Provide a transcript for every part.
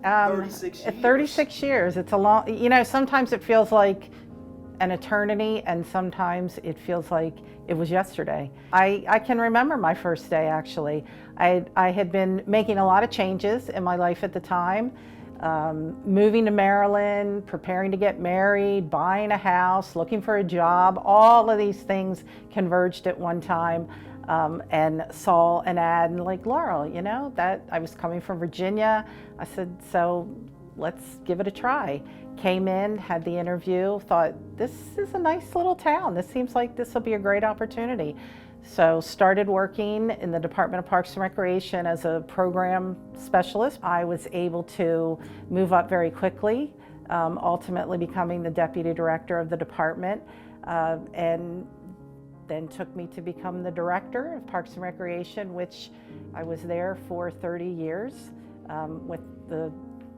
Yeah. 36 years. 36 years. It's a long, sometimes it feels like an eternity and sometimes it feels like it was yesterday. I can remember my first day actually. I had been making a lot of changes in my life at the time. Moving to Maryland, preparing to get married, buying a house, looking for a job, all of these things converged at one time. And saw an ad in Lake Laurel, that I was coming from Virginia. I said, so let's give it a try. Came in, had the interview, thought this is a nice little town. This seems like this will be a great opportunity. So started working in the Department of Parks and Recreation as a program specialist. I was able to move up very quickly, ultimately becoming the deputy director of the department, and then took me to become the director of Parks and Recreation, which I was there for 30 years with the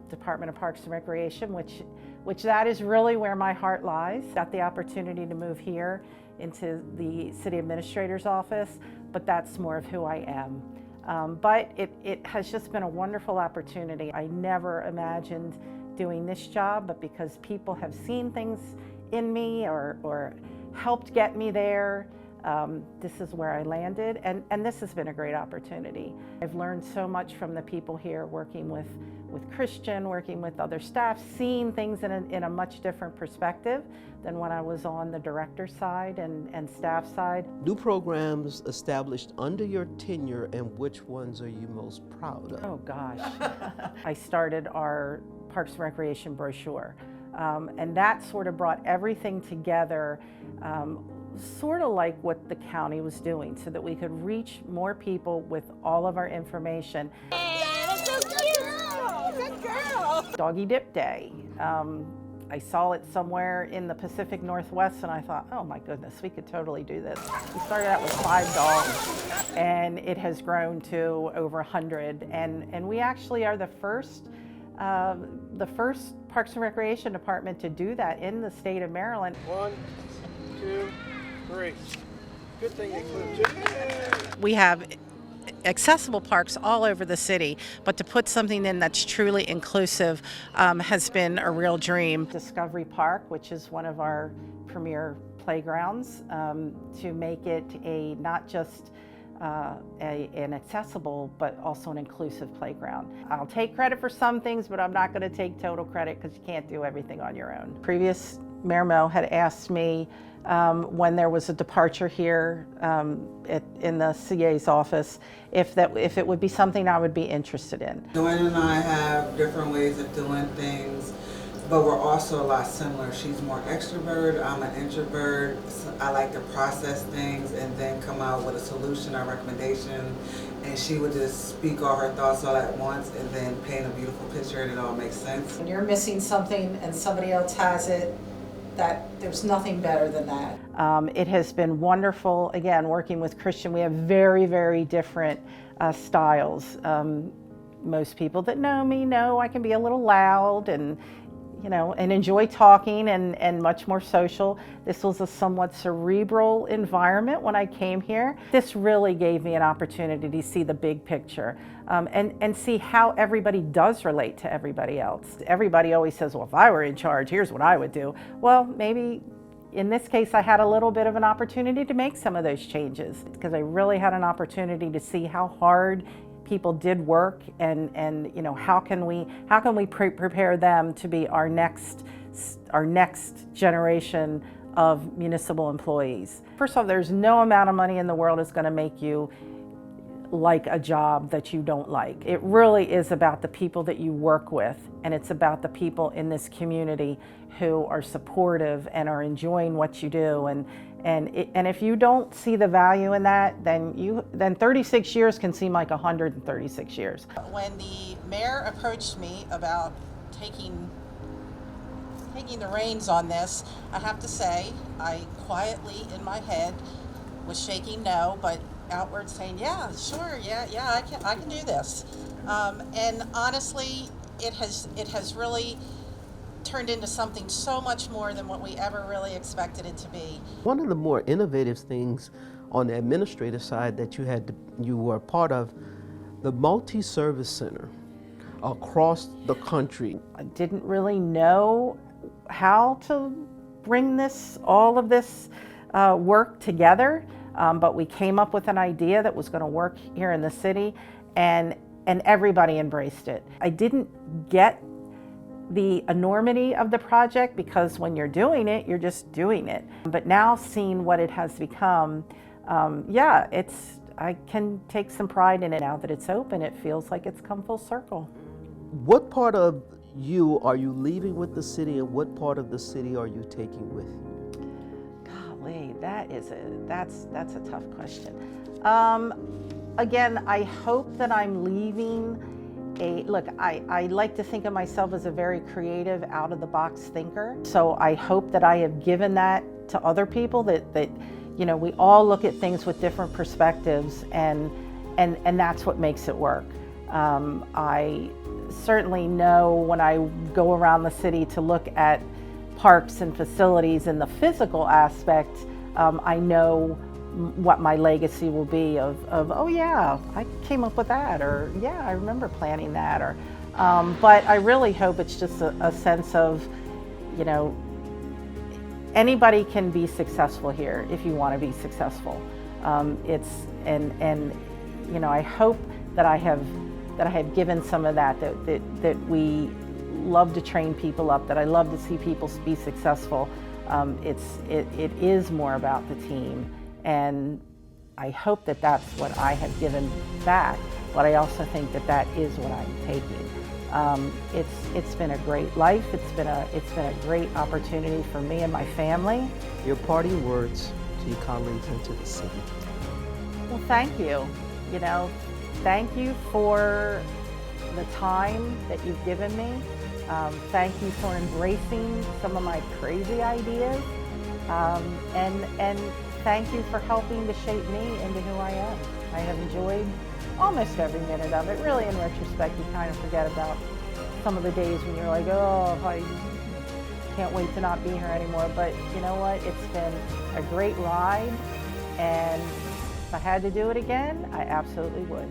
Department of Parks and Recreation, which that is really where my heart lies. Got the opportunity to move here into the city administrator's office, but that's more of who I am. But it has just been a wonderful opportunity. I never imagined doing this job, but because people have seen things in me or helped get me there, this is where I landed, and this has been a great opportunity. I've learned so much from the people here, working with Christian, working with other staff, seeing things in a much different perspective than when I was on the director side and staff side. New programs established under your tenure, and which ones are you most proud of? Oh gosh. I started our Parks and Recreation brochure, and that sort of brought everything together, sort of like what the county was doing, so that we could reach more people with all of our information. Good girl. Doggy Dip Day. I saw it somewhere in the Pacific Northwest and I thought, oh my goodness, we could totally do this. We started out with 5 dogs and it has grown to over 100, and we actually are the first Parks and Recreation department to do that in the state of Maryland. 1, 2, 3. Good thing they clipped. We have accessible parks all over the city, but to put something in that's truly inclusive has been a real dream. Discovery Park, which is one of our premier playgrounds, to make it not just an accessible but also an inclusive playground. I'll take credit for some things, but I'm not going to take total credit because you can't do everything on your own. Previous Mayor Mo had asked me when there was a departure here in the CA's office, if it would be something I would be interested in. Joanne and I have different ways of doing things, but we're also a lot similar. She's more extrovert, I'm an introvert. I like to process things and then come out with a solution or recommendation, and she would just speak all her thoughts all at once and then paint a beautiful picture and it all makes sense. When you're missing something and somebody else has it, there's nothing better than that. It has been wonderful, again, working with Christian. We have very, very different styles. Most people that know me know I can be a little loud and enjoy talking and much more social. This was a somewhat cerebral environment when I came here. This really gave me an opportunity to see the big picture and see how everybody does relate to everybody else. Everybody always says, well, if I were in charge, here's what I would do. Well, maybe in this case, I had a little bit of an opportunity to make some of those changes because I really had an opportunity to see how hard people did work and how can we prepare them to be our next generation of municipal employees. First of all, there's no amount of money in the world that's going to make you like a job that you don't like. It really is about the people that you work with, and it's about the people in this community who are supportive and are enjoying what you do. And if you don't see the value in that, then 36 years can seem like 136 years. When the mayor approached me about taking the reins on this, I have to say, I quietly in my head was shaking no, but outward saying, yeah, sure, yeah, I can do this. And honestly, it has really turned into something so much more than what we ever really expected it to be. One of the more innovative things on the administrative side that you were a part of, the multi-service center. across the country. I didn't really know how to bring all of this work together, but we came up with an idea that was going to work here in the city, and everybody embraced it. I didn't get the enormity of the project because when you're doing it, you're just doing it. But now seeing what it has become, I can take some pride in it now that it's open. It feels like it's come full circle. What part of you are you leaving with the city, and what part of the city are you taking with you? Golly, that's a tough question. Again, I hope that I'm leaving I like to think of myself as a very creative, out-of-the-box thinker. So I hope that I have given that to other people, that we all look at things with different perspectives, and that's what makes it work. I certainly know when I go around the city to look at parks and facilities in the physical aspect, I know what my legacy will be of oh yeah, I came up with that, or yeah, I remember planning that, or but I really hope it's just a sense of, anybody can be successful here if you want to be successful. I hope that I have given some of that we love to train people up, that I love to see people be successful. It is more about the team. And I hope that that's what I have given back, but I also think that is what I'm taking. It's been a great life. It's been a great opportunity for me and my family. Your parting words to your colleagues and to the city. Well, thank you. Thank you for the time that you've given me. Thank you for embracing some of my crazy ideas, and thank you for helping to shape me into who I am. I have enjoyed almost every minute of it. Really, in retrospect, you kind of forget about some of the days when you're like, oh, I can't wait to not be here anymore. But you know what? It's been a great ride, and if I had to do it again, I absolutely would.